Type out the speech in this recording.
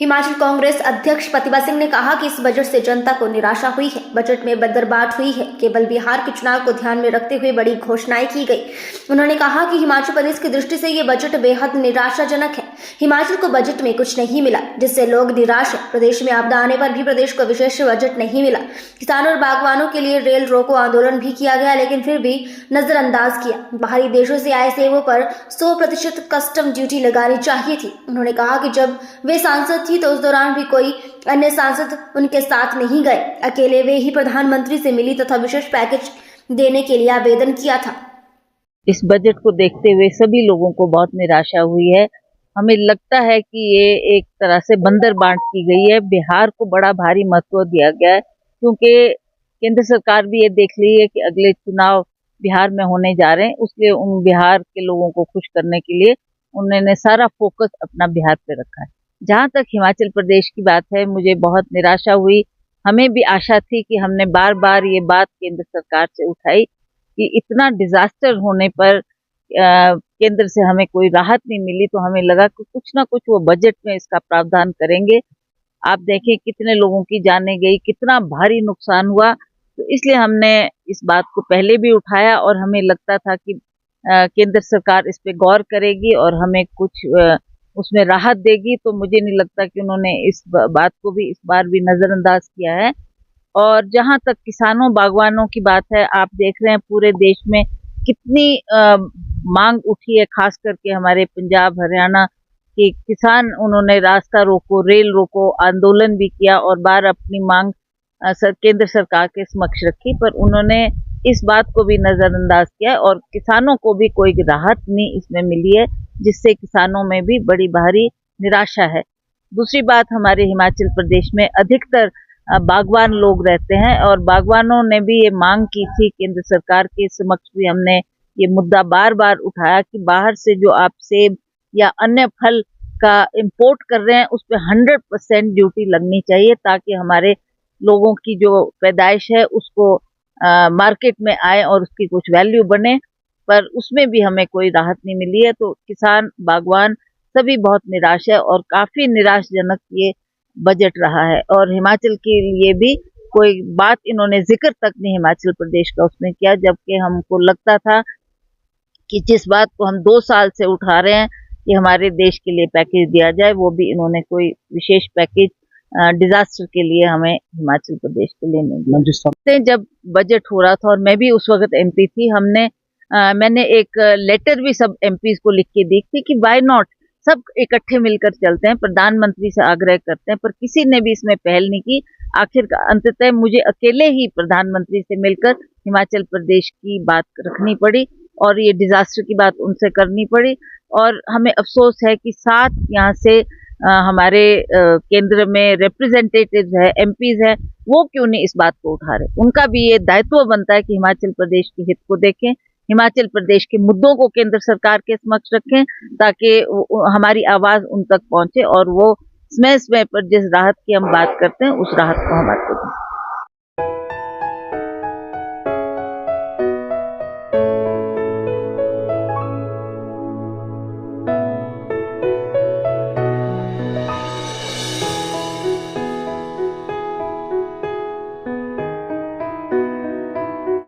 हिमाचल कांग्रेस अध्यक्ष प्रतिभा सिंह ने कहा कि इस बजट से जनता को निराशा हुई है। बजट में बदरबाट हुई है। केवल बिहार के चुनाव को ध्यान में रखते हुए बड़ी घोषणाएं की गई। उन्होंने कहा कि हिमाचल प्रदेश की दृष्टि से ये बजट बेहद निराशाजनक है। हिमाचल को बजट में कुछ नहीं मिला, जिससे लोग निराश है। प्रदेश में आपदा आने पर भी प्रदेश को विशेष बजट नहीं मिला। किसानों और बागवानों के लिए रेल रोको आंदोलन भी किया गया, लेकिन फिर भी नजरअंदाज किया। बाहरी देशों से आए सेबों पर 100% कस्टम ड्यूटी लगानी चाहिए थी। उन्होंने कहा कि जब वे सांसद थी तो उस दौरान भी कोई अन्य सांसद उनके साथ नहीं गए। अकेले वे ही प्रधानमंत्री से मिली तथा विशेष पैकेज देने के लिए आवेदन किया था। इस बजट को देखते हुए सभी लोगों को बहुत निराशा हुई है। हमें लगता है कि ये एक तरह से बंदर बांट की गई है। बिहार को बड़ा भारी महत्व दिया गया है, क्योंकि केंद्र सरकार भी ये देख रही है कि अगले चुनाव बिहार में होने जा रहे हैं। उसलिए उन बिहार के लोगों को खुश करने के लिए उन्होंने सारा फोकस अपना बिहार पे रखा है। जहाँ तक हिमाचल प्रदेश की बात है, मुझे बहुत निराशा हुई। हमें भी आशा थी कि हमने बार बार ये बात केंद्र सरकार से उठाई कि इतना डिजास्टर होने पर केंद्र से हमें कोई राहत नहीं मिली, तो हमें लगा कि कुछ ना कुछ वो बजट में इसका प्रावधान करेंगे। आप देखें कितने लोगों की जानें गई, कितना भारी नुकसान हुआ। तो इसलिए हमने इस बात को पहले भी उठाया और हमें लगता था कि केंद्र सरकार इस पे गौर करेगी और हमें कुछ उसमें राहत देगी। तो मुझे नहीं लगता कि उन्होंने इस बात को भी इस बार भी नजरअंदाज किया है। और जहां तक किसानों बागवानों की बात है, आप देख रहे हैं पूरे देश में कितनी मांग उठी है, खास करके हमारे पंजाब हरियाणा के किसान। उन्होंने रास्ता रोको, रेल रोको आंदोलन भी किया और बार अपनी मांग केंद्र सरकार के समक्ष रखी, पर उन्होंने इस बात को भी नजरअंदाज किया और किसानों को भी कोई राहत नहीं इसमें मिली है, जिससे किसानों में भी बड़ी भारी निराशा है। दूसरी बात, हमारे हिमाचल प्रदेश में अधिकतर बागवान लोग रहते हैं और बागवानों ने भी ये मांग की थी केंद्र सरकार के समक्ष भी। हमने ये मुद्दा बार बार उठाया कि बाहर से जो आप सेब या अन्य फल का इंपोर्ट कर रहे हैं उस पर 100% ड्यूटी लगनी चाहिए, ताकि हमारे लोगों की जो पैदाइश है उसको मार्केट में आए और उसकी कुछ वैल्यू बने। पर उसमें भी हमें कोई राहत नहीं मिली है। तो किसान बागवान सभी बहुत निराश है और काफी निराशजनक ये बजट रहा है। और हिमाचल के लिए भी कोई बात इन्होंने जिक्र तक नहीं हिमाचल प्रदेश का उसमें किया, जबकि हमको लगता था कि जिस बात को हम 2 साल से उठा रहे हैं कि हमारे देश के लिए पैकेज दिया जाए, वो भी इन्होंने कोई विशेष पैकेज डिजास्टर के लिए हमें हिमाचल प्रदेश के लिए नहीं दिया। जब बजट हो रहा था और मैं भी उस वक्त एमपी थी, मैंने एक लेटर भी सब एमपीज को लिख के दी थी कि व्हाई नॉट, सब इकट्ठे मिलकर चलते हैं, प्रधानमंत्री से आग्रह करते हैं, पर किसी ने भी इसमें पहल नहीं की। आखिर अंततः मुझे अकेले ही प्रधानमंत्री से मिलकर हिमाचल प्रदेश की बात रखनी पड़ी और ये डिजास्टर की बात उनसे करनी पड़ी। और हमें अफसोस है कि 7 यहाँ से हमारे केंद्र में रिप्रेजेंटेटिव्स है, एमपीज है, वो क्यों नहीं इस बात को उठा रहे। उनका भी ये दायित्व बनता है कि हिमाचल प्रदेश के हित को देखें, हिमाचल प्रदेश के मुद्दों को केंद्र सरकार के समक्ष रखें, ताकि हमारी आवाज उन तक पहुंचे और वो समय समय पर जिस राहत की हम बात करते हैं उस राहत को हमारे को दें।